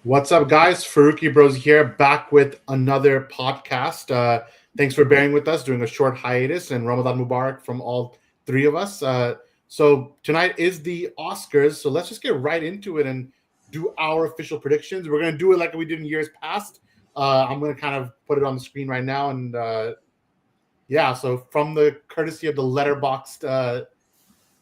What's up, guys? Farooqi Bros here, back with another podcast. Thanks for bearing with us during a short hiatus, and Ramadan Mubarak from all three of us. So tonight is the Oscars, so let's just get right into it and do our official predictions. We're gonna do it like we did in years past. I'm gonna kind of put it on the screen right now, and yeah. So from the courtesy of the letterboxed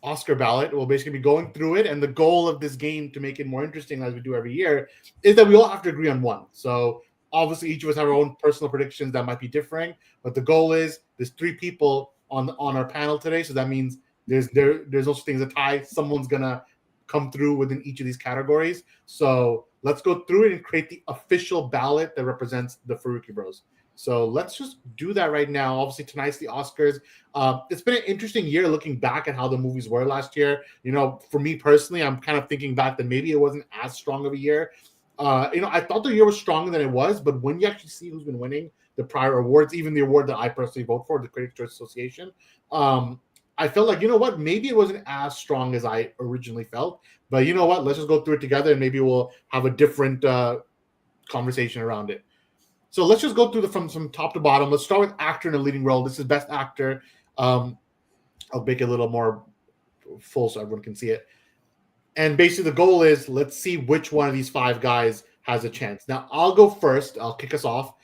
Oscar ballot. We'll basically be going through it, and the goal of this game, to make it more interesting as we do every year, is that we all have to agree on one. So obviously, each of us have our own personal predictions that might be differing, but the goal is there's three people on our panel today, so that means there's also things that tie. Someone's gonna come through within each of these categories. So let's go through it and create the official ballot that represents the Farooqi Bros. So let's just do that right now. Obviously, tonight's the Oscars. It's been an interesting year looking back at how the movies were last year. You know, for me personally, I'm kind of thinking back that maybe it wasn't as strong of a year. I thought the year was stronger than it was, but when you actually see who's been winning the prior awards, even the award that I personally vote for, the Critics' Choice Association, I felt like, you know what, maybe it wasn't as strong as I originally felt. But you know what, let's just go through it together and maybe we'll have a different conversation around it. So let's just go through from top to bottom. Let's start with actor in a leading role. This is Best Actor. I'll make it a little more full so everyone can see it. And basically the goal is let's see which one of these five guys has a chance. Now I'll go first. I'll kick us off,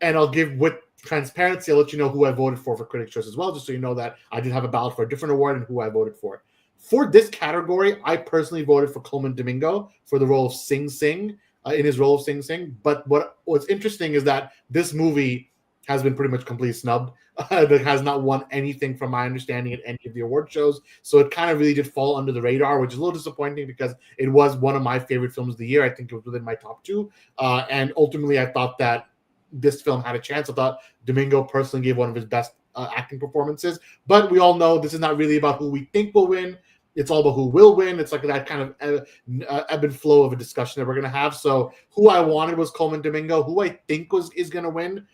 and I'll give with transparency. I'll let you know who I voted for Critics' Choice as well, just so you know that I did have a ballot for a different award and who I voted for. For this category, I personally voted for Coleman Domingo for the role of Sing Sing. In his role of Sing Sing. But what's interesting is that this movie has been pretty much completely snubbed. That has not won anything from my understanding at any of the award shows. So it kind of really did fall under the radar, which is a little disappointing because it was one of my favorite films of the year. I think it was within my top two. And ultimately, I thought that this film had a chance. I thought Domingo personally gave one of his best acting performances. But we all know this is not really about who we think will win. It's all about who will win. It's like that kind of ebb and flow of a discussion that we're going to have. So who I wanted was Coleman Domingo. Who I think is going to win,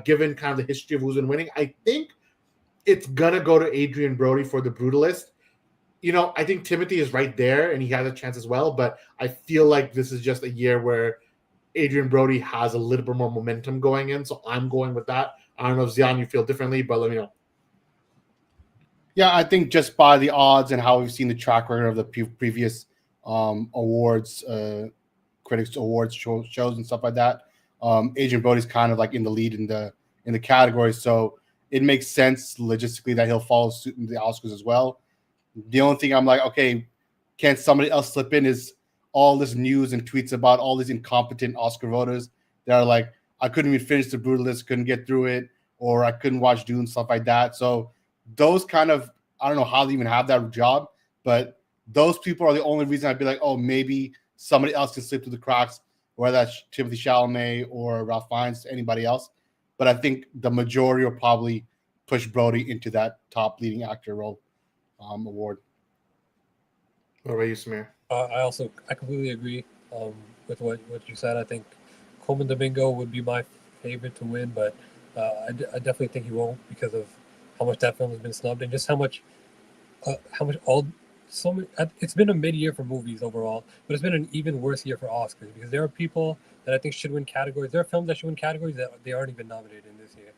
given kind of the history of who's been winning. I think it's going to go to Adrian Brody for The Brutalist. You know, I think Timothy is right there, and he has a chance as well. But I feel like this is just a year where Adrian Brody has a little bit more momentum going in. So I'm going with that. I don't know if Zion, you feel differently, but let me know. Yeah, I think just by the odds and how we've seen the track record of the previous awards, critics awards shows and stuff like that, Adrian Brody's kind of like in the lead in the category, so it makes sense logistically that he'll follow suit in the Oscars as well. The only thing I'm like, okay, can somebody else slip in is all this news and tweets about all these incompetent Oscar voters that are like, I couldn't even finish The Brutalist, couldn't get through it, or I couldn't watch Dune, stuff like that. So those kind of, I don't know how they even have that job, but those people are the only reason I'd be like, oh, maybe somebody else can slip through the cracks, whether that's Timothée Chalamet or Ralph Fiennes, anybody else. But I think the majority will probably push Brody into that top leading actor role award. What about you, Samir? I completely agree with what you said. I think Coleman Domingo would be my favorite to win, but I definitely think he won't because of how much that film has been snubbed and just how much it's been a mid-year for movies overall, but it's been an even worse year for Oscars because there are people that I think should win categories. There are films that should win categories that they aren't even nominated in this year.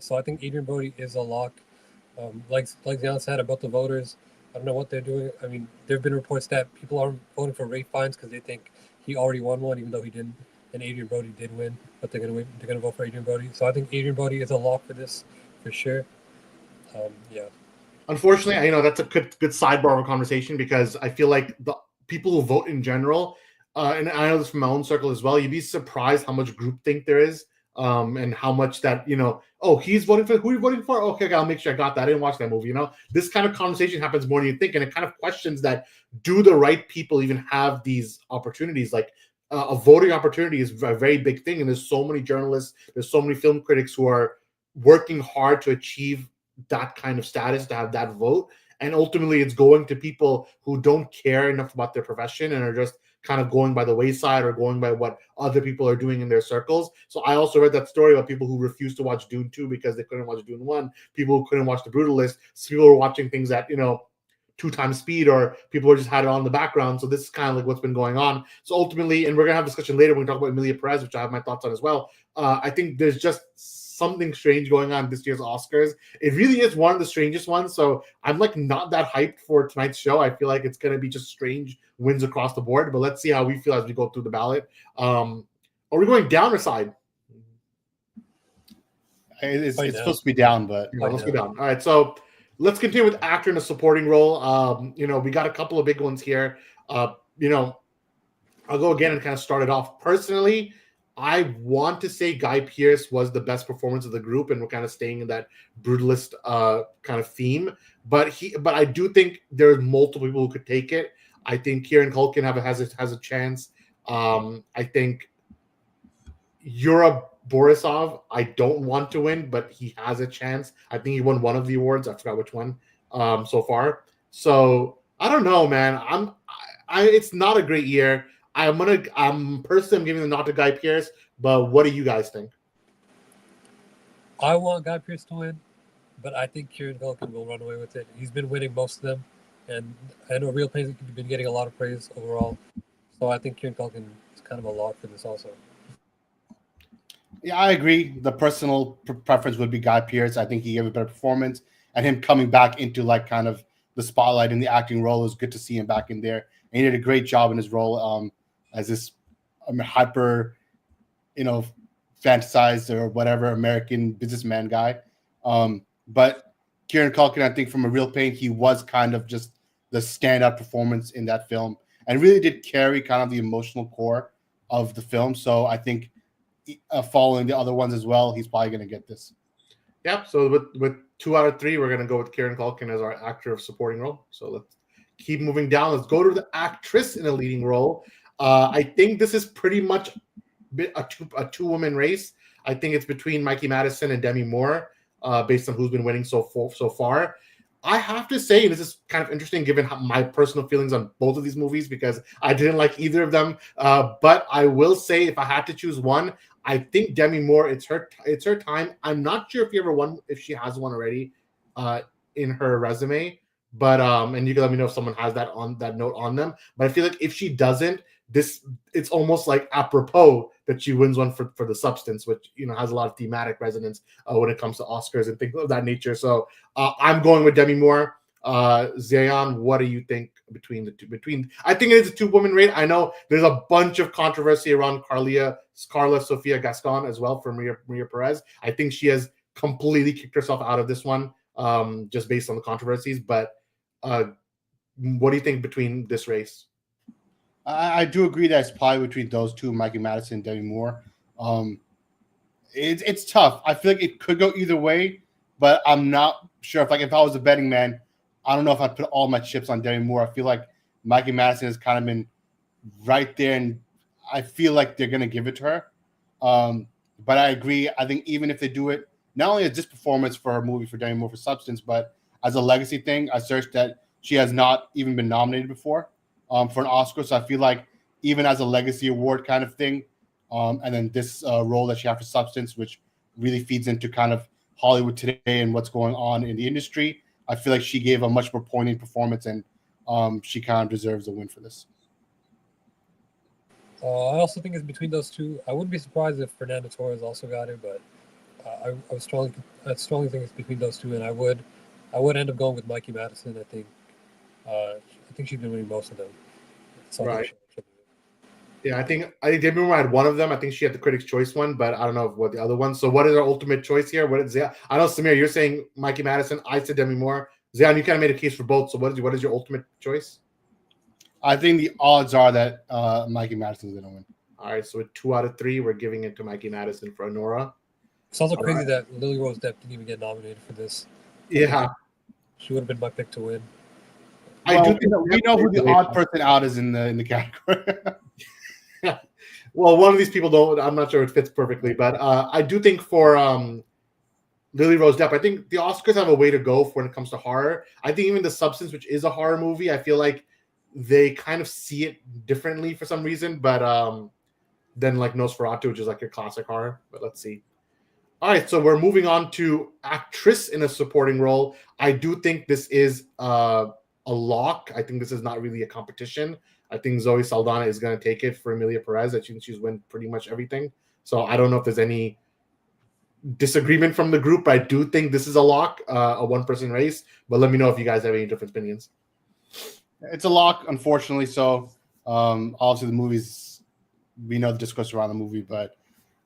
So I think Adrian Brody is a lock. Like Zion said about the voters, I don't know what they're doing. I mean, there have been reports that people aren't voting for Ralph Fiennes because they think he already won one, even though he didn't, and Adrian Brody did win, but they're gonna vote for Adrian Brody. So I think Adrian Brody is a lock for this for sure. Yeah. Unfortunately, that's a good sidebar of a conversation because I feel like the people who vote in general, and I know this from my own circle as well, you'd be surprised how much groupthink there is, and how much that, oh, he's voting for, who are you voting for? Okay, I'll make sure I got that. I didn't watch that movie. This kind of conversation happens more than you think, and it kind of questions that, do the right people even have these opportunities? Like, a voting opportunity is a very big thing, and there's so many journalists, there's so many film critics who are working hard to achieve that kind of status, to have that vote, and ultimately it's going to people who don't care enough about their profession and are just kind of going by the wayside or going by what other people are doing in their circles. So I also read that story about people who refused to watch Dune 2 because they couldn't watch Dune 1, people who couldn't watch The Brutalist, so people were watching things that 2 times speed, or people just had it on the background. So this is kind of like what's been going on. So ultimately, and we're gonna have a discussion later when we talk about Emilia Perez, which I have my thoughts on as well. I think there's just something strange going on this year's Oscars. It really is one of the strangest ones. So I'm like not that hyped for tonight's show. I feel like it's gonna be just strange wins across the board. But let's see how we feel as we go through the ballot. Are we going down or side? It's supposed to be down, but let's go down. All right, so let's continue with actor in a supporting role. We got a couple of big ones here. I'll go again and kind of start it off. Personally, I want to say Guy Pearce was the best performance of the group, and we're kind of staying in that brutalist kind of theme. But I do think there's multiple people who could take it. I think Kieran Culkin has a chance. I think Yura Borisov, I don't want to win, but he has a chance. I think he won one of the awards. I forgot which one so far. So I don't know, man. It's not a great year. I'm personally giving the nod to Guy Pearce, but what do you guys think? I want Guy Pearce to win, but I think Kieran Culkin will run away with it. He's been winning most of them, and I know Real Pain's been getting a lot of praise overall. So I think Kieran Culkin is kind of a lock for this also. Yeah, I agree. The personal preference would be Guy Pearce. I think he gave a better performance, and him coming back into like kind of the spotlight in the acting role is good to see him back in there. And he did a great job in his role as this hyper, fantasized or whatever American businessman guy. But Kieran Culkin, I think from A Real Pain, he was kind of just the standout performance in that film, and really did carry kind of the emotional core of the film. So I think following the other ones as well, he's probably going to get this. Yep. So with 2 out of 3, we're going to go with Kieran Culkin as our actor of supporting role. So let's keep moving down. Let's go to the actress in a leading role. I think this is pretty much a two-woman race. I think it's between Mikey Madison and Demi Moore, based on who's been winning so far. I have to say, this is kind of interesting given my personal feelings on both of these movies, because I didn't like either of them. But I will say, if I had to choose one, I think Demi Moore, it's her time. I'm not sure if she has one already in her resume, but and you can let me know if someone has that note on them. But I feel like if she doesn't, it's almost like apropos that she wins one for The Substance, which has a lot of thematic resonance when it comes to Oscars and things of that nature. So I'm going with Demi Moore. Zayan, what do you think between the two? I think it is a 2-woman race. I know there's a bunch of controversy around Carla Sofia Gascon as well for Maria Perez. I think she has completely kicked herself out of this one, just based on the controversies. But what do you think between this race? I do agree that it's probably between those two, Mikey Madison and Demi Moore. It's tough. I feel like it could go either way, but I'm not sure. If I was a betting man, I don't know if I'd put all my chips on Demi Moore. I feel like Mikey Madison has kind of been right there, and I feel like they're going to give it to her. But I agree. I think even if they do it, not only as this performance for her movie for Demi Moore for Substance, but as a legacy thing, I searched that she has not even been nominated before for an Oscar. So I feel like even as a legacy award kind of thing, and then this role that she has for Substance, which really feeds into kind of Hollywood today and what's going on in the industry, I feel like she gave a much more poignant performance, and she kind of deserves a win for this. I also think it's between those two. I wouldn't be surprised if Fernanda Torres also got it, but I strongly think it's between those two, and I would end up going with Mikey Madison. I think she's been winning most of them. So right. Yeah, I think Demi Moore had one of them. I think she had the Critics' Choice one, but I don't know what the other one. So what is our ultimate choice here? What is Zian? I know, Samir, you're saying Mikey Madison. I said Demi Moore. Zian, you kind of made a case for both. So what is your ultimate choice? I think the odds are that Mikey Madison's going to win. All right, so with 2 out of 3, we're giving it to Mikey Madison for Honora. It's also crazy that Lily Rose Depp didn't even get nominated for this. Yeah. She would have been my pick to win. I do think we know who the odd person out is in the category. Well, one of these people don't. I'm not sure it fits perfectly, but I do think for Lily Rose Depp, I think the Oscars have a way to go when it comes to horror. I think even The Substance, which is a horror movie, I feel like they kind of see it differently for some reason. But then like Nosferatu, which is like your classic horror. But let's see. All right, so we're moving on to actress in a supporting role. I do think this is a lock. I think this is not really a competition. I think Zoe Saldana is going to take it for Emilia Perez. I think she's won pretty much everything. So I don't know if there's any disagreement from the group, but I do think this is a lock, a one-person race. But let me know if you guys have any different opinions. It's a lock, unfortunately. So obviously the movies, we know the discourse around the movie, but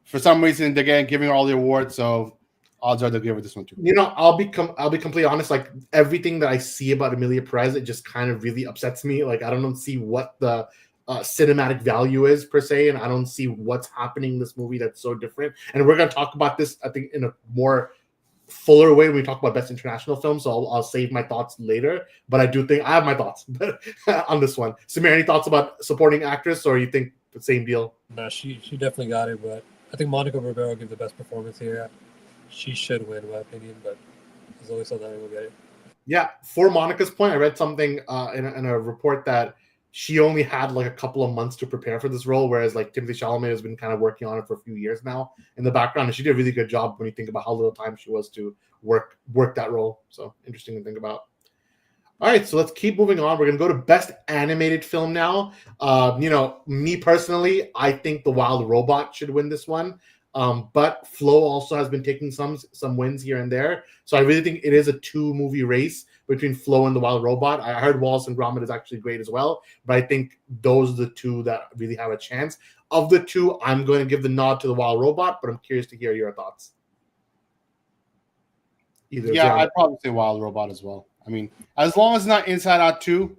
for some reason they're giving her all the awards, so odds are they'll give her this one too. You know, I'll be completely honest. Like everything that I see about Emilia Perez, it just kind of really upsets me. Like I don't see what the cinematic value is per se, and I don't see what's happening in this movie that's so different. And we're going to talk about this, I think, in a more fuller way when we talk about best international film. So I'll save my thoughts later. But I do think I have my thoughts on this one. Samir, any thoughts about supporting actress, or you think the same deal? No, she definitely got it, but I think Monica Rivera gives the best performance here. She should win, in my opinion, but Zoe Saldana will get it. Yeah, for Monica's point, I read something in a report that she only had like a couple of months to prepare for this role, whereas like Timothée Chalamet has been kind of working on it for a few years now in the background, and she did a really good job when you think about how little time she was to work that role. So interesting to think about. All right, so let's keep moving on. We're gonna go to best animated film now. You know, me personally, I think The Wild Robot should win this one. But Flow also has been taking some wins here and there. So I really think it is a 2-movie race between Flow and The Wild Robot. I heard Wallace and Gromit is actually great as well, but I think those are the two that really have a chance. Of the two, I'm going to give the nod to The Wild Robot, but I'm curious to hear your thoughts. I'd probably say Wild Robot as well. I mean, as long as it's not Inside Out 2,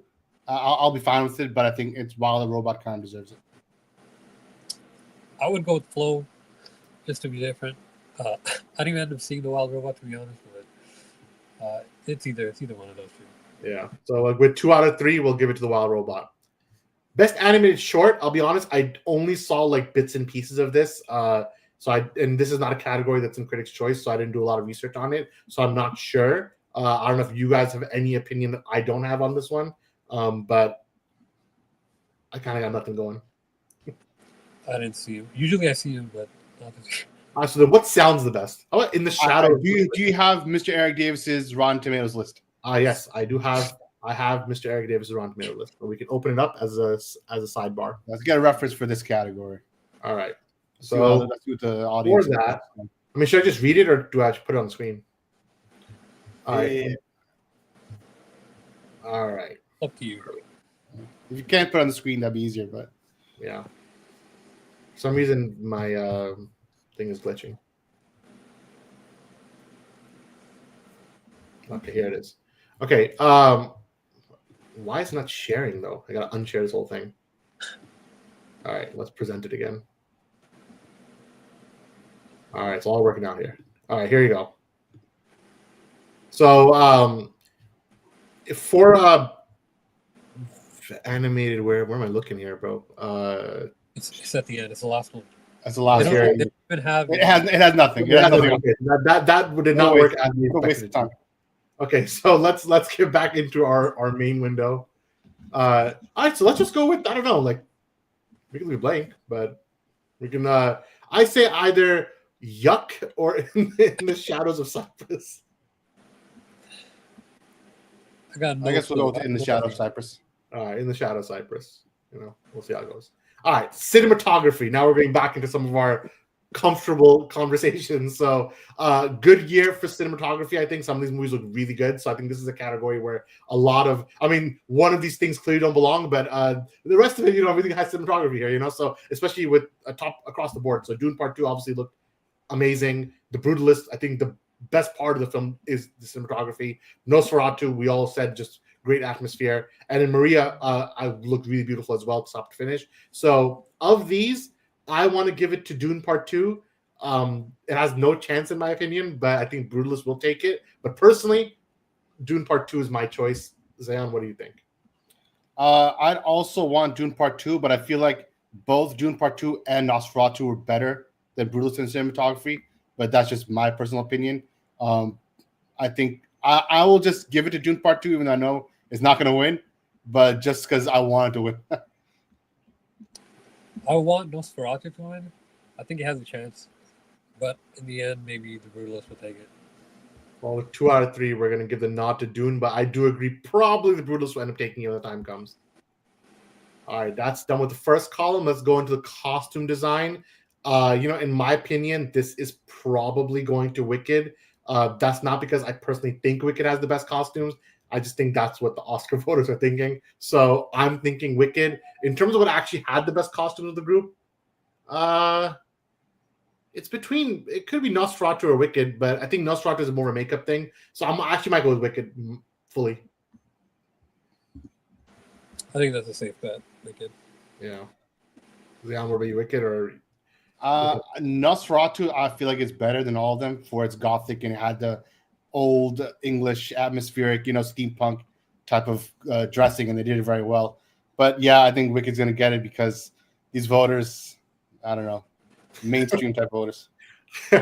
I'll be fine with it, but I think it's Wild Robot kind of deserves it. I would go with Flow, just to be different. I didn't even end up seeing The Wild Robot, to be honest, but it's either one of those two. Yeah. So like with 2 out of 3, we'll give it to The Wild Robot. Best animated short, I'll be honest, I only saw like bits and pieces of this. And this is not a category that's in Critics' Choice, so I didn't do a lot of research on it. So I'm not sure. I don't know if you guys have any opinion that I don't have on this one, but I kind of got nothing going. I didn't see him. Usually I see him, but not this year. So then what sounds the best? How about In the Shadow? Do you have Mr. Eric Davis's Rotten Tomatoes list? Yes, I do have. I have Mr. Eric Davis's Rotten Tomatoes list, so we can open it up as a sidebar. Let's get a reference for this category. All right. So let's see what the audience. For that, I mean, should I just read it or do I put it on the screen? All right. All right. Up to you. If you can't put it on the screen, that'd be easier. But yeah, for some reason my thing is glitching. Okay, here it is. Okay. Why is it not sharing though? I gotta unshare this whole thing. All right, let's present it again. All right, it's all working out here. All right, here you go. So for animated, where am I looking here, bro? It's at the end. It's the last one. That's the last year. It It has nothing. It has nothing. That did not work as we waste of time. Okay, so let's get back into our main window. All right, so let's just go with, I don't know, like we can leave blank, but we can I say either Yuck or in the Shadows of Cyprus. I guess we'll go with In the Shadow of Cyprus. All right, In the Shadow of Cyprus. You know, we'll see how it goes. All right, cinematography. Now we're getting back into some of our comfortable conversations. So good year for cinematography. I think some of these movies look really good. So I think this is a category where a lot of, I mean, one of these things clearly don't belong, but the rest of it, you know, really has cinematography here, you know, so especially with a top across the board. So Dune Part 2 obviously looked amazing. The Brutalist, I think the best part of the film is the cinematography. Nosferatu, we all said just great atmosphere. And in Maria, I looked really beautiful as well, top to finish. So of these, I want to give it to Dune Part 2. It has no chance in my opinion, but I think Brutalist will take it. But personally, Dune Part 2 is my choice. Zayan, what do you think? I'd also want Dune Part 2, but I feel like both Dune Part 2 and Nosferatu were better than Brutalist in cinematography, but that's just my personal opinion. I think I will just give it to Dune Part 2, even though I know it's not going to win, but just because I wanted to win. I want Nosferatu to win. I think it has a chance, but in the end, maybe the Brutalist will take it. Well, with 2 out of 3, we're going to give the nod to Dune, but I do agree probably the Brutalist will end up taking it when the time comes. All right, that's done with the first column. Let's go into the costume design. In my opinion, this is probably going to Wicked. That's not because I personally think Wicked has the best costumes. I just think that's what the Oscar voters are thinking. So I'm thinking Wicked. In terms of what actually had the best costumes of the group, it could be Nosferatu or Wicked, but I think Nosferatu is more of a makeup thing. So I'm actually might go with Wicked fully. I think that's a safe bet. Wicked. Yeah. Leon, what about you, Wicked or? Nosferatu, I feel like it's better than all of them for its gothic and it had the old English atmospheric, steampunk type of dressing, and they did it very well. But yeah, I think Wicked's gonna get it because these voters, I don't know, mainstream type voters. All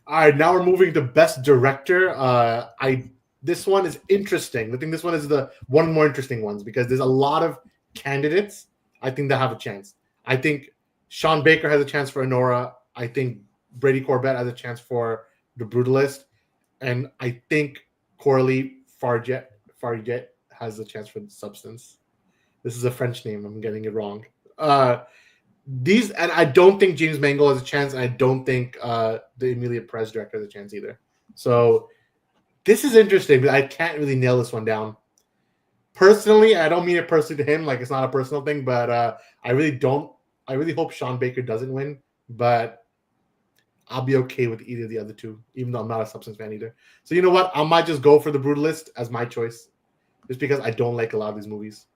right, now we're moving to Best Director. This one is interesting. I think this one is the one of the more interesting ones because there's a lot of candidates. I think that have a chance. I think Sean Baker has a chance for Anora. I think Brady Corbett has a chance for The Brutalist, and I think Coralie Farget has a chance for The Substance. This is a French name. I'm getting it wrong. And I don't think James Mangold has a chance, and I don't think the Emilia Perez director has a chance either. So this is interesting, but I can't really nail this one down. Personally, I don't mean it personally to him, like it's not a personal thing, but I really hope Sean Baker doesn't win, but I'll be okay with either of the other two, even though I'm not a Substance fan either. So you know what? I might just go for The Brutalist as my choice, just because I don't like a lot of these movies.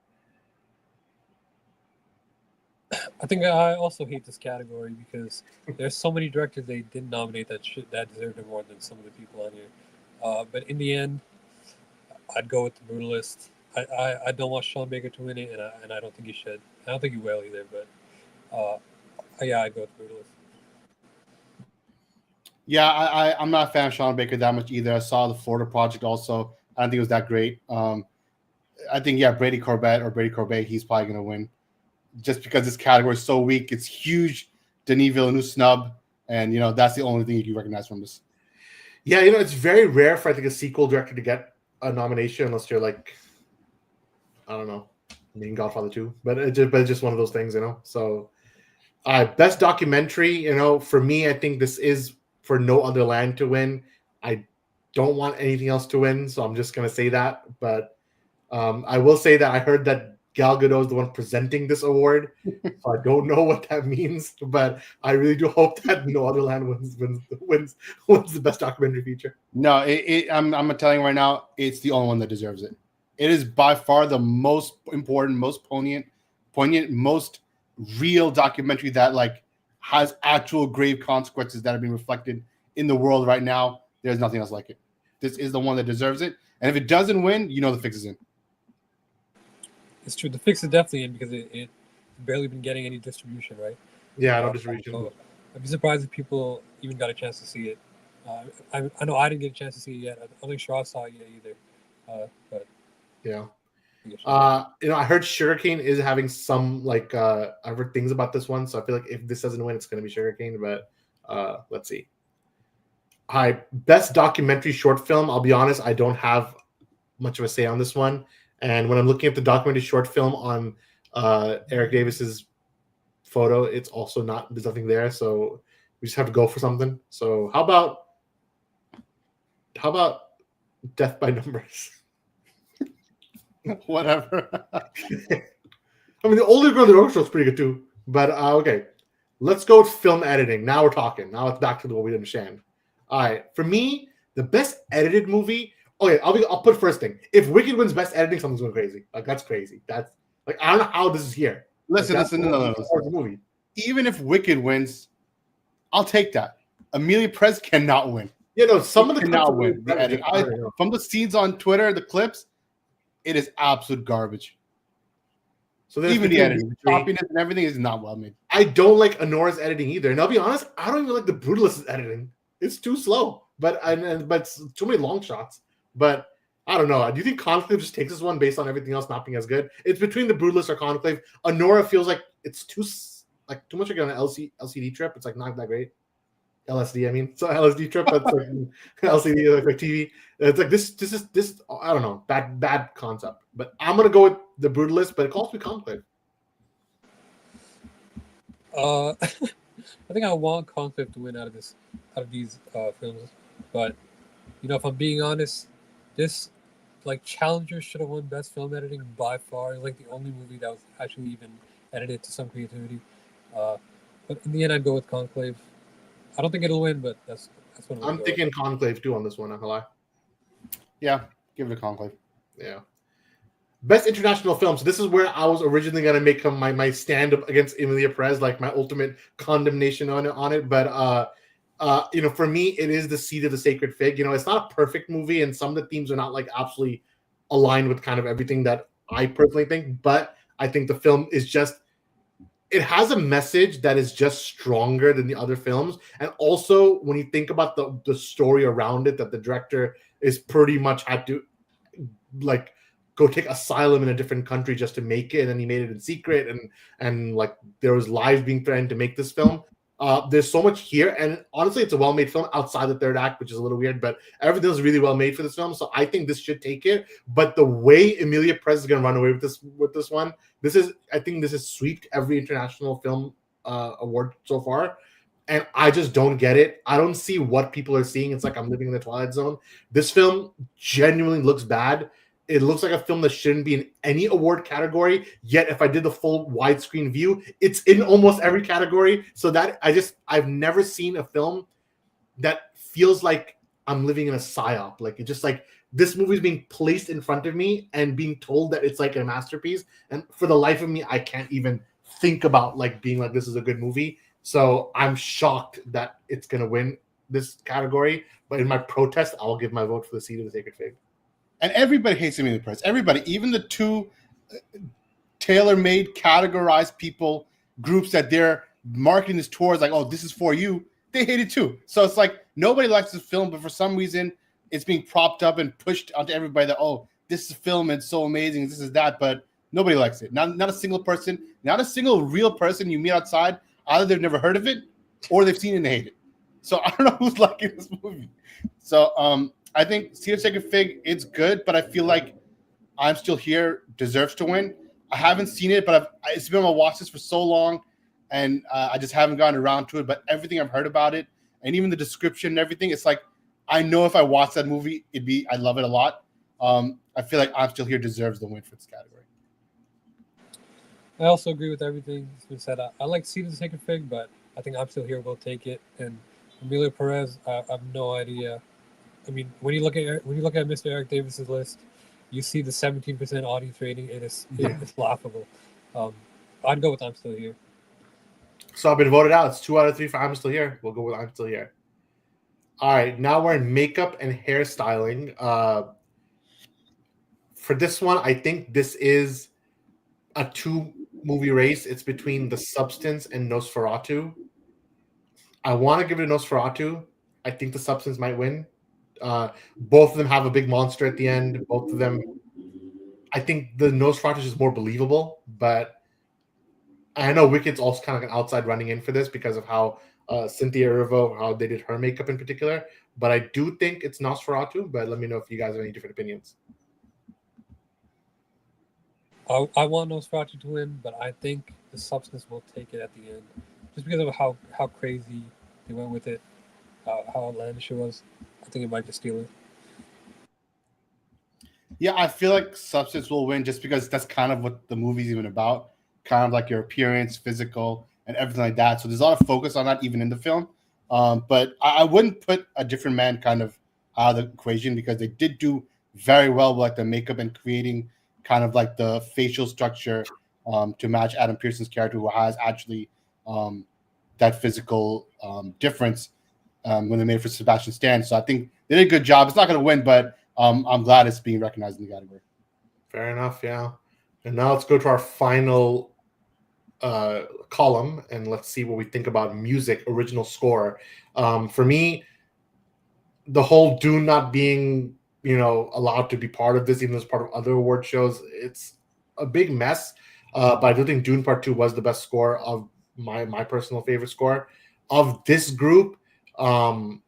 I think I also hate this category because there's so many directors they didn't nominate that deserved it more than some of the people on here. But in the end, I'd go with The Brutalist. I don't want Sean Baker to win it, and I don't think he should. I don't think he will either. But yeah, I'd go with The Brutalist. Yeah, I'm not a fan of Sean Baker that much either. I saw the Florida Project also. I don't think it was that great. I think Brady Corbett, he's probably gonna win, just because this category is so weak. It's huge. Denis Villeneuve snub, and that's the only thing you can recognize from this. Yeah, it's very rare for I think a sequel director to get a nomination unless you're like, I don't know, Godfather 2, but it's just one of those things, So, best documentary, for me, I think this is for No Other Land to win. I don't want anything else to win, so I'm just gonna say that. But I will say that I heard that Gal Gadot is the one presenting this award, so I don't know what that means, but I really do hope that No Other Land wins the best documentary feature. No, I'm telling you right now, it's the only one that deserves it. It is by far the most important, most poignant, most real documentary that has actual grave consequences that are being reflected in the world right now. There's nothing else like it. This is the one that deserves it, and if it doesn't win, the fix is in. It's true. The fix is definitely in because it's barely been getting any distribution, right? Yeah, no distribution. So I'd be surprised if people even got a chance to see it. I know I didn't get a chance to see it yet. I don't think Shaw saw it yet either. But yeah. I heard Sugarcane is having some I've heard things about this one, so I feel like if this doesn't win, it's going to be Sugarcane. But let's see. Hi, best documentary short film. I'll be honest, I don't have much of a say on this one. And when I'm looking at the documentary short film on Eric Davis's photo, it's also there's nothing there. So we just have to go for something. So how about Death by Numbers? Whatever. I mean, the Older Brother Orchestra is pretty good too. But okay, let's go with film editing. Now we're talking. Now it's back to what we understand. All right, for me, the best edited movie. Okay, I'll put first thing. If Wicked wins best editing, something's going crazy. That's crazy. That's I don't know how this is here. Listen. No. Movie. Even if Wicked wins, I'll take that. Emilia Perez cannot win. Some of the cannot win. The editing. From the scenes on Twitter, the clips, it is absolute garbage. So even the editing, the choppiness and everything is not well made. I don't like Anora's editing either, and I'll be honest, I don't even like the Brutalist's editing. It's too slow, but too many long shots. But I don't know. Do you think Conclave just takes this one based on everything else not being as good? It's between the Brutalist or Conclave. Anora feels like it's too much like an LCD trip. It's not that great. LSD. I mean, so LSD trip. That's like LCD like TV. It's like this. I don't know, bad concept. But I'm gonna go with the Brutalist. But it calls me Conclave. I think I want Conclave to win out of these films, but if I'm being honest, this like Challenger should have won Best Film Editing by far. It's like the only movie that was actually even edited to some creativity. Uh, but in the end, I'd go with Conclave. I don't think it'll win, but that's what I'm gonna I'm go thinking Conclave too on this one. I'm gonna lie. Yeah, give it a Conclave. Yeah. Best international film. So this is where I was originally gonna make my stand up against Emilia Perez, like my ultimate condemnation on it. But for me, it is The Seed of the Sacred Fig. It's not a perfect movie, and some of the themes are not like absolutely aligned with kind of everything that I personally think. But I think the film is just it has a message that is just stronger than the other films. And also when you think about the story around it, that the director is pretty much had to like go take asylum in a different country just to make it, and he made it in secret, and like there was lives being threatened to make this film. There's so much here, and honestly, it's a well-made film outside the third act, which is a little weird, but everything was really well made for this film. So I think this should take it. But the way Emilia Perez is going to run away with this one, I think this has swept every international film award so far, and I just don't get it. I don't see what people are seeing. It's like I'm living in the Twilight Zone. This film genuinely looks bad. It looks like a film that shouldn't be in any award category. Yet, if I did the full widescreen view, it's in almost every category. So that I've never seen a film that feels like I'm living in a psyop. Like it's just like this movie is being placed in front of me and being told that it's like a masterpiece. And for the life of me, I can't even think about like being like this is a good movie. So I'm shocked that it's gonna win this category. But in my protest, I'll give my vote for The Seed of the Sacred Fig. And everybody hates Emilia Perez. Everybody, even the two tailor-made, categorized people groups that they're marketing this towards, like, oh, this is for you. They hate it too. So it's like nobody likes this film, but for some reason, it's being propped up and pushed onto everybody that, oh, this is film, it's so amazing, this is that, but nobody likes it. Not a single person, not a single real person you meet outside. Either they've never heard of it, or they've seen it and they hate it. So I don't know who's liking this movie. So I think Seed of Sacred Fig, it's good, but I feel like I'm Still Here deserves to win. I haven't seen it, but it's been on my watch list for so long, and I just haven't gotten around to it. But everything I've heard about it, and even the description and everything, it's like I know if I watch that movie, I love it a lot. I feel like I'm Still Here deserves the win for this category. I also agree with everything that's been said. I like Seed of the Sacred Fig, but I think I'm Still Here will take it. And Emilia Perez, I have no idea. I mean, when you look at Mr. Eric Davis's list, you see the 17% audience rating. It's laughable. I'd go with I'm Still Here. So I've been voted out. It's 2 out of 3 for I'm Still Here. We'll go with I'm Still Here. All right, now we're in makeup and hairstyling. For this one, I think this is a 2-movie race. It's between The Substance and Nosferatu. I want to give it a Nosferatu. I think The Substance might win. Both of them have a big monster at the end. Both of them, I think the Nosferatu is more believable, but I know Wicked's also kind of an outside running in for this because of how Cynthia Erivo, how they did her makeup in particular. But I do think it's Nosferatu, but let me know if you guys have any different opinions. I want Nosferatu to win, but I think The Substance will take it at the end. Just because of how crazy they went with it, how outlandish it was. I think it might just steal it. Yeah, I feel like Substance will win just because that's kind of what the movie's even about. Kind of like your appearance, physical, and everything like that. So there's a lot of focus on that even in the film. But I wouldn't put A Different Man kind of out of the equation because they did do very well with like the makeup and creating kind of like the facial structure to match Adam Pearson's character, who has actually that physical difference when they made it for Sebastian Stan. So I think they did a good job. It's not going to win, but I'm glad it's being recognized in the category. Fair enough, yeah. And now let's go to our final column, and let's see what we think about music, original score. For me, the whole Dune not being, allowed to be part of this, even as part of other award shows, it's a big mess. But I do think Dune Part 2 was the best score of my personal favorite score. Of this group, I'm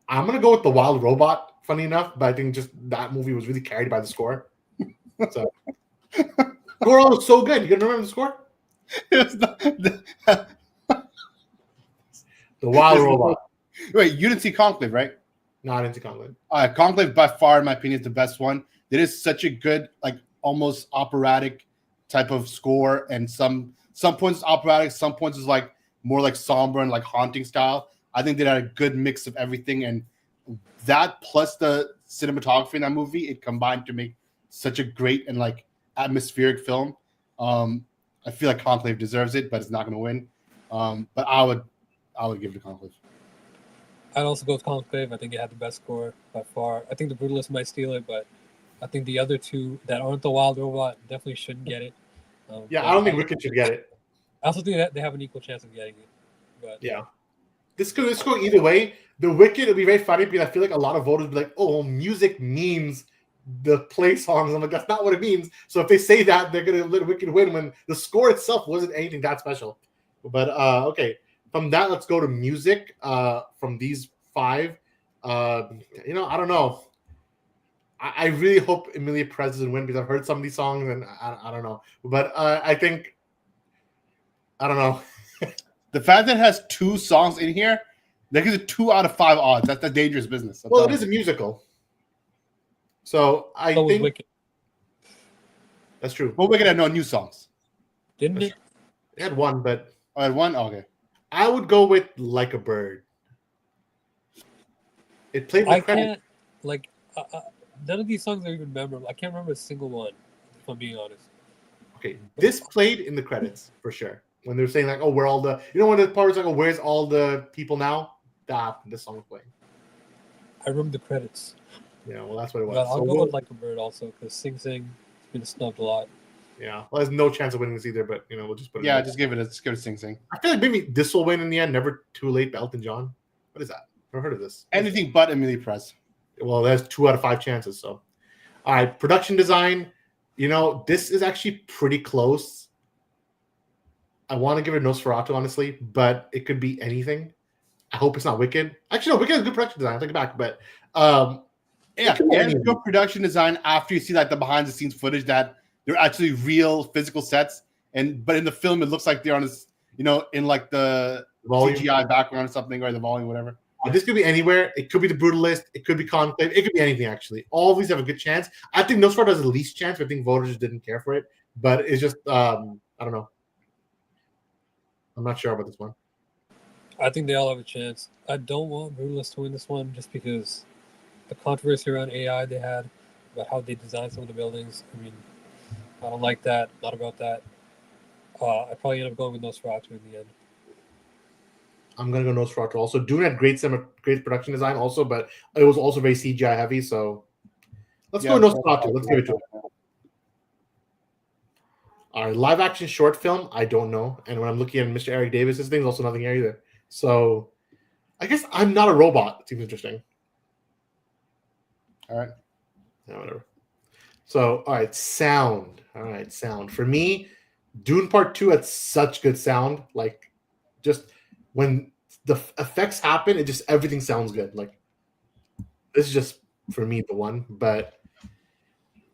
gonna go with The Wild Robot. Funny enough, but I think just that movie was really carried by the score. So, score was so good. You can remember the score? The Wild Robot. Wait, you didn't see Conclave, right? Not into Conclave. Conclave, by far, in my opinion, is the best one. It is such a good, like almost operatic type of score, and some points is operatic, some points is like more like somber and like haunting style. I think they had a good mix of everything, and that plus the cinematography in that movie, it combined to make such a great and like atmospheric film. I feel like Conclave deserves it, but it's not going to win. But I would give it to Conclave. I'd also go with Conclave. I think it had the best score by far. I think The Brutalist might steal it, but I think the other two that aren't The Wild Robot definitely shouldn't get it. Yeah, I don't think Wicked should get it. I also think that they have an equal chance of getting it. But yeah, this could go either way. The Wicked would be very funny because I feel like a lot of voters would be like, "Oh, music means the play songs." I'm like, that's not what it means. So if they say that, they're gonna let Wicked win when the score itself wasn't anything that special. But okay, from that, let's go to music. From these five, I don't know. I really hope Emilia Perez doesn't win because I've heard some of these songs and I don't know. But I think I don't know. The fact that it has 2 songs in here, that gives it 2 out of 5 odds. That's a dangerous business. Well, it is a musical, so I think Wicked. That's true. But Wicked had no new songs, didn't it? It had one, but I had one. Oh, okay, I would go with Like a Bird. It played. I can't like. None of these songs are even memorable. I can't remember a single one, if I'm being honest. Okay, this played in the credits for sure. When they're saying like, "Oh, where all the," when the part was like, "Oh, where's all the people now?" This song was playing. I remember the credits. Yeah, well, that's what it was. But I'll go with Like a Bird also because Sing Sing has been snubbed a lot. Yeah, well, there's no chance of winning this either. But we'll just put it. Yeah, just give it Sing Sing. I feel like maybe this will win in the end. Never Too Late, by Elton John. What is that? Never heard of this. Anything but Emilia Perez. Well, there's 2 out of 5 chances. So, all right, production design. This is actually pretty close. I want to give it Nosferatu, honestly, but it could be anything. I hope it's not Wicked. Actually, no, Wicked has good production design. I take it back, but and good production design after you see like the behind the scenes footage that they're actually real physical sets, but in the film it looks like they're on this, in like the volume. CGI background or something, or the volume, whatever. This could be anywhere. It could be The Brutalist. It could be Conclave. It could be anything, actually. All of these have a good chance. I think Nosferatu has the least chance. I think voters just didn't care for it. But it's just, I don't know. I'm not sure about this one. I think they all have a chance. I don't want Brutalist to win this one just because the controversy around AI they had about how they designed some of the buildings. I mean, I don't like that. Not about that. I probably end up going with Nosferatu in the end. I'm gonna go Nosferatu also. Dune had great production design also, but it was also very CGI heavy. So let's go Nosferatu. Let's give it to it. All right, live action short film. I don't know, and when I'm looking at Mr. Eric Davis, this thing's also nothing here either. So I guess I'm Not a Robot. It seems interesting. All right. Yeah, whatever. So all right, sound. All right, sound. For me, Dune Part 2 had such good sound. Like just when the effects happen, everything sounds good. Like this is just for me the one, but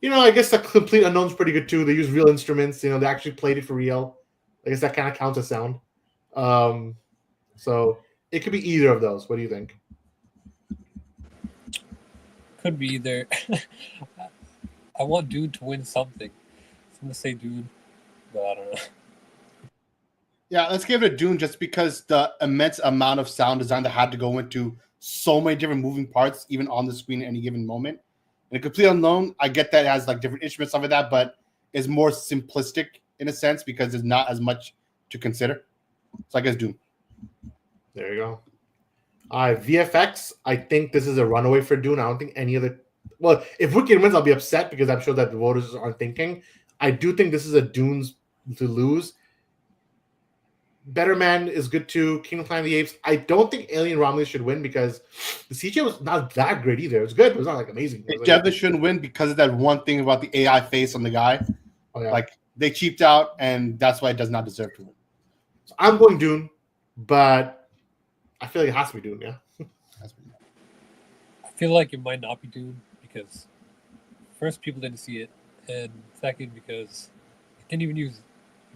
I guess the Complete Unknown's pretty good too. They use real instruments. They actually played it for real. I guess that kind of counts as sound. So it could be either of those. What do you think? Could be either. I want Dune to win something. I'm gonna say Dune, but I don't know. Yeah, let's give it a Dune just because the immense amount of sound design that had to go into so many different moving parts, even on the screen at any given moment. And a Complete Unknown, I get that it has like different instruments, stuff like that, but is more simplistic in a sense because there's not as much to consider. So I guess Dune. There you go. VFX, I think this is a runaway for Dune. I don't think any other. Well, if Wicked wins, I'll be upset because I'm sure that the voters aren't thinking. I do think this is a Dune's to lose. Better Man is good too. King of Planet of the Apes. I don't think Alien Romulus should win because the CGI was not that great either. It was good, but it was not like amazing. It definitely shouldn't win because of that one thing about the AI face on the guy. Oh, yeah. Like they cheaped out, and that's why it does not deserve to win. So I'm going Dune, but I feel like it has to be Dune. Yeah. I feel like it might not be Dune because first people didn't see it, and second because it didn't even use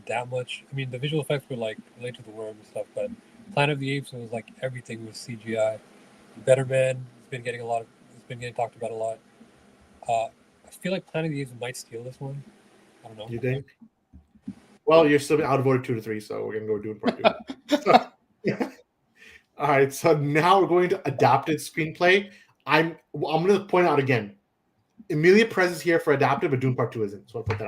that much. I mean, the visual effects were like related to the worm and stuff, but Planet of the Apes was like everything was CGI. Better Man has been getting it's been getting talked about a lot. I feel like Planet of the Apes might steal this one. I don't know. You think? Well, you're still outvoted 2-3, so we're gonna go Dune Part 2. So, yeah. All right, so now we're going to adapted screenplay. I'm going to point out again. Emilia Perez is here for adapted, but Dune Part 2 isn't. So I'll point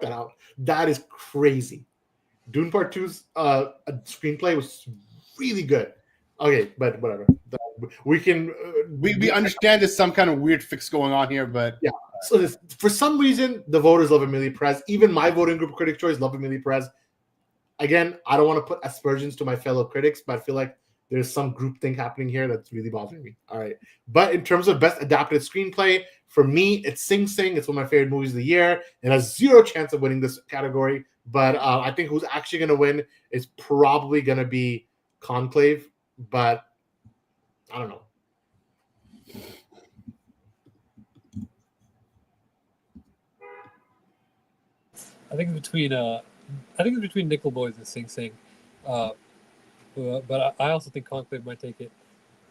that out. That is crazy. Dune Part 2's screenplay was really good. Okay, but whatever. We can we understand there's some kind of weird fix going on here, but yeah. So for some reason, the voters love Emilia Perez. Even my voting group, Critic Choice, love Emilia Perez. Again, I don't want to put aspersions to my fellow critics, but I feel like there's some group thing happening here that's really bothering me. All right. But in terms of best adapted screenplay, for me, it's Sing Sing. It's one of my favorite movies of the year. It has zero chance of winning this category. But I think who's actually going to win is probably going to be Conclave. But I don't know. I think it's between Nickel Boys and Sing Sing. But I also think Conclave might take it.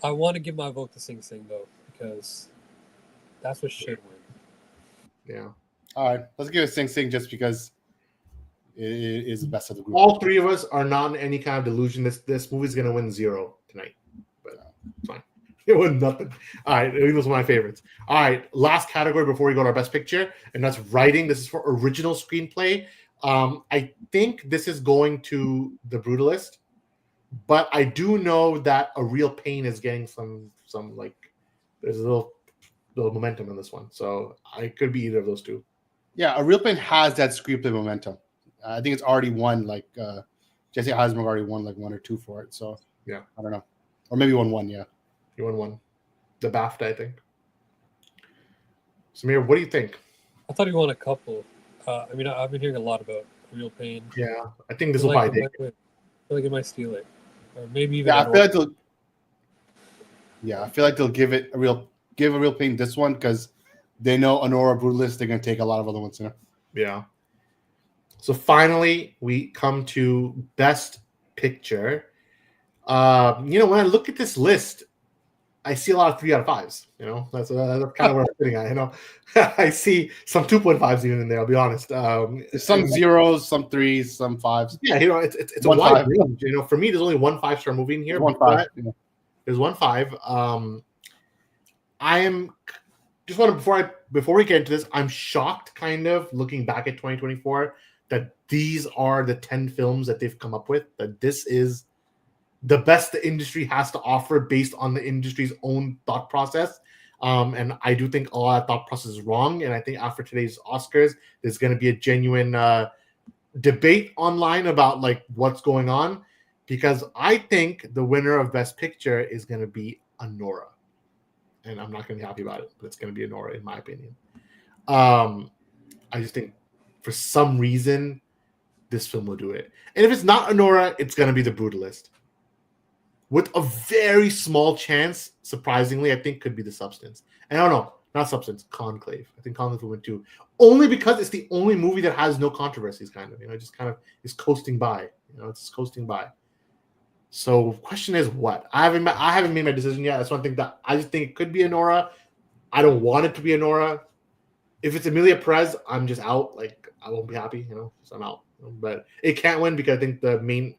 I want to give my vote to Sing Sing though, because that's what should win. Yeah. All right, let's give it Sing Sing just because it is the best of the group. All three of us are not in any kind of delusion. This movie's going to win 0 tonight. But it's fine. It won nothing. All right, it was one of my favorites. All right, last category before we go to our best picture, and that's writing. This is for original screenplay. I think this is going to The Brutalist, but I do know that A Real Pain is getting some like there's a little momentum in this one, so I could be either of those two. Yeah, A Real Pain has that screenplay momentum. I think it's already won. Like Jesse Eisenberg already won like 1 or 2 for it. So yeah, I don't know, or maybe won 1. Yeah. You won 1. The BAFTA, I think. Samir, what do you think? I thought he won a couple. I mean, I've been hearing a lot about Real Pain. Yeah, I think this will probably take it. I feel like it might steal it, or maybe even. Yeah, I feel like they'll give A Real Pain this one because they know Honora Brutalist. They're gonna take a lot of other ones. You know? Yeah. So finally, we come to Best Picture. When I look at this list, I see a lot of 3 out of 5s. That's kind of where I'm sitting at. I see some 2.5s even in there. I'll be honest. There's some 0s, some 3s, some 5s. Yeah, it's a wide range. For me, there's only one 5-star movie in here. There's 1 5. Yeah. There's 1 5. I am just want to before we get into this, I'm shocked, kind of looking back at 2024, that these are the 10 films that they've come up with. That this is the best the industry has to offer based on the industry's own thought process. And I do think a lot of thought process is wrong. And I think after today's Oscars, there's going to be a genuine debate online about like what's going on, because I think the winner of Best Picture is going to be Anora. And I'm not going to be happy about it, but it's going to be Anora in my opinion. I just think for some reason this film will do it. And if it's not Anora, it's going to be The Brutalist. With a very small chance, surprisingly, I think could be The Substance. And I don't know, not Substance, Conclave. I think Conclave will win too. Only because it's the only movie that has no controversies, kind of. It just kind of is coasting by. It's coasting by. So question is what? I haven't made my decision yet. That's one thing that I just think it could be Anora. I don't want it to be Anora. If it's Emilia Perez, I'm just out. Like, I won't be happy, so I'm out. But it can't win because I think the main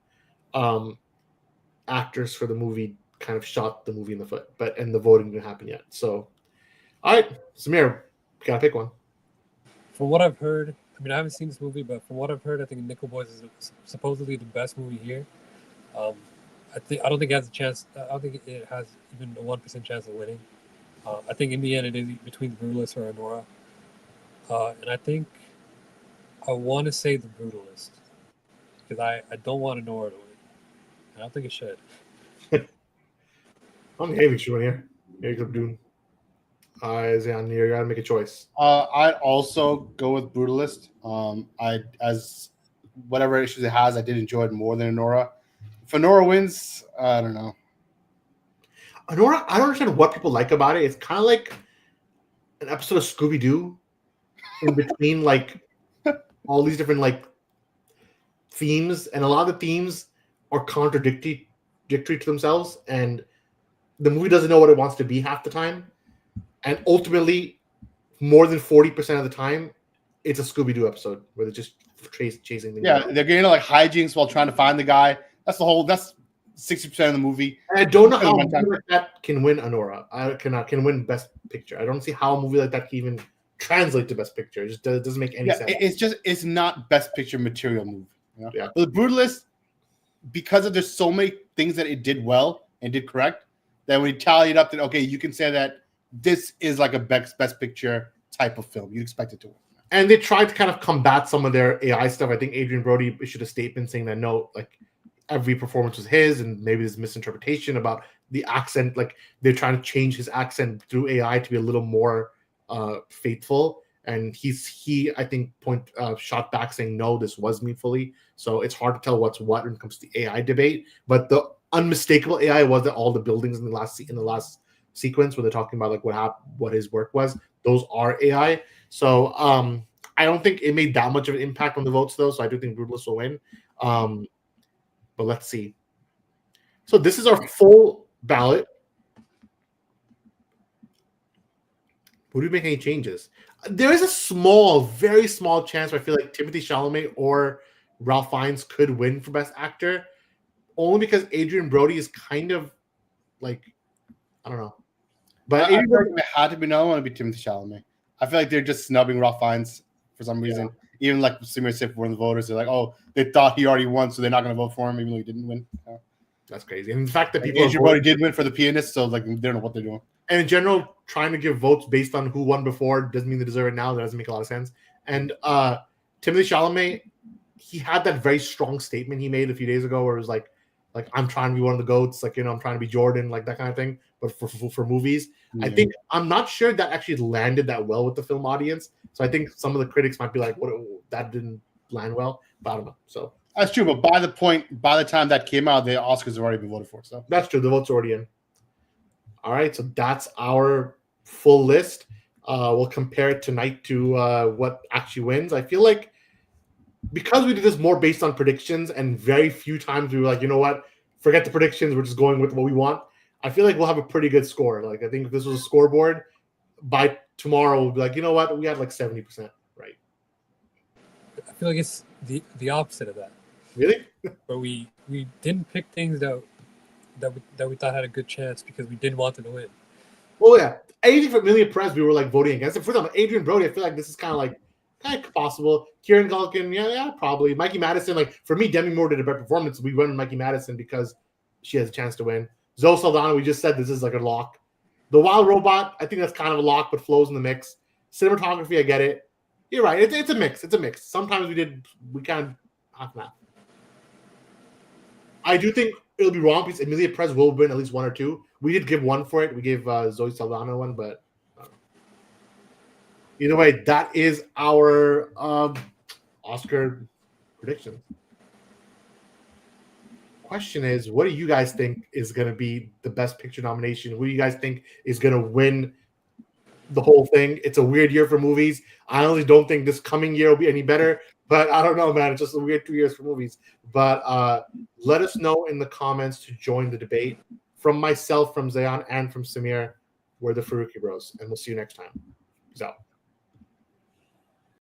actors for the movie kind of shot the movie in the foot, and the voting didn't happen yet. So, all right, Samir, gotta pick one. From what I've heard, I mean, I haven't seen this movie, but from what I've heard, I think Nickel Boys is supposedly the best movie here. I don't think it has a chance. I don't think it has even a 1% chance of winning. I think in the end it is between The Brutalist or Anora. And I think I want to say The Brutalist because I don't want Anora to win. I don't think it should. I'm Haley should win here. Here you go, Dune. Zion, you gotta make a choice. I'd also go with Brutalist. As whatever issues it has, I did enjoy it more than Anora. If Honora wins, I don't know. Honora, I don't understand what people like about it. It's kind of like an episode of Scooby Doo in between like all these different like themes, and a lot of the themes are contradictory to themselves, and the movie doesn't know what it wants to be half the time, and ultimately, more than 40% of the time, it's a Scooby Doo episode where they're just chasing things. Yeah, around. they're getting like hijinks while trying to find the guy. That's 60% of the movie. And I don't know how a movie like that can win Honora. Can win Best Picture. I don't see how a movie like that can even translate to Best Picture. It just doesn't make any sense. It's not Best Picture material movie. You know? Yeah. But The Brutalist, because of there's so many things that it did well and did correct, that when you tally it up, that okay, you can say that this is like a Best Picture type of film. You'd expect it to win. And they tried to kind of combat some of their AI stuff. I think Adrian Brody issued a statement saying that no, like every performance was his, and maybe this misinterpretation about the accent. Like they're trying to change his accent through AI to be a little more faithful. And he I think shot back saying no, this was me fully. So it's hard to tell what's what when it comes to the AI debate. But the unmistakable AI was that all the buildings in the last sequence where they're talking about like what his work was, those are AI. So I don't think it made that much of an impact on the votes though. So I do think Brutalist will win. But let's see. So this is our full ballot. Would we make any changes? There is a very small chance where I feel like Timothée Chalamet or Ralph Fiennes could win for Best Actor, only because Adrian Brody is kind of like, I don't know. But I feel like if it had to be no, I want to be Timothée Chalamet. I feel like they're just snubbing Ralph Fiennes for some reason. Yeah. Even like Samir Sif were the voters. They're like, oh, they thought he already won, so they're not going to vote for him, even though he didn't win. Yeah. That's crazy. And the fact that like people Adrian Brody did win for The Pianist, so like they don't know what they're doing. And in general, trying to give votes based on who won before doesn't mean they deserve it now. That doesn't make a lot of sense. And Timothée Chalamet, he had that very strong statement he made a few days ago where it was like I'm trying to be one of the GOATs, like, you know, I'm trying to be Jordan, like that kind of thing, but for movies. Yeah. I think I'm not sure that actually landed that well with the film audience. So I think some of the critics might be like, what, that didn't land well, but I don't know. So that's true, but by the time that came out, the Oscars have already been voted for. So that's true. The votes are already in. All right, so that's our full list. We'll compare it tonight to what actually wins. I feel like because we did this more based on predictions, and very few times we were like, you know what, forget the predictions, we're just going with what we want. I feel like we'll have a pretty good score. Like I think if this was a scoreboard, by tomorrow we'll be like, you know what, we had like 70% right. I feel like it's the opposite of that. Really? But we didn't pick things that we thought had a good chance because we didn't want them to win. Well, yeah. Anything for Amelia Perez, we were like voting against it. For example, Adrian Brody, I feel like this is kind of possible. Kieran Culkin, yeah, probably. Mikey Madison, like for me, Demi Moore did a better performance. We went with Mikey Madison because she has a chance to win. Zoe Saldana, we just said this is like a lock. The Wild Robot, I think that's kind of a lock, but flows in the mix. Cinematography, I get it. You're right. It's a mix. It's a mix. Sometimes we kind of half and half. I do think it'll be wrong because Amelia Perez will win at least one or two. We did give one for it. We gave Zoe Saldana one, but either way, that is our Oscar prediction. Question is, what do you guys think is going to be the Best Picture nomination? Who do you guys think is going to win the whole thing? It's a weird year for movies. I honestly don't think this coming year will be any better, but I don't know, man. It's just a weird 2 years for movies. But let us know in the comments to join the debate. From myself, from Zayan, and from Samir, we're the Farooqi Bros, and we'll see you next time. Peace out.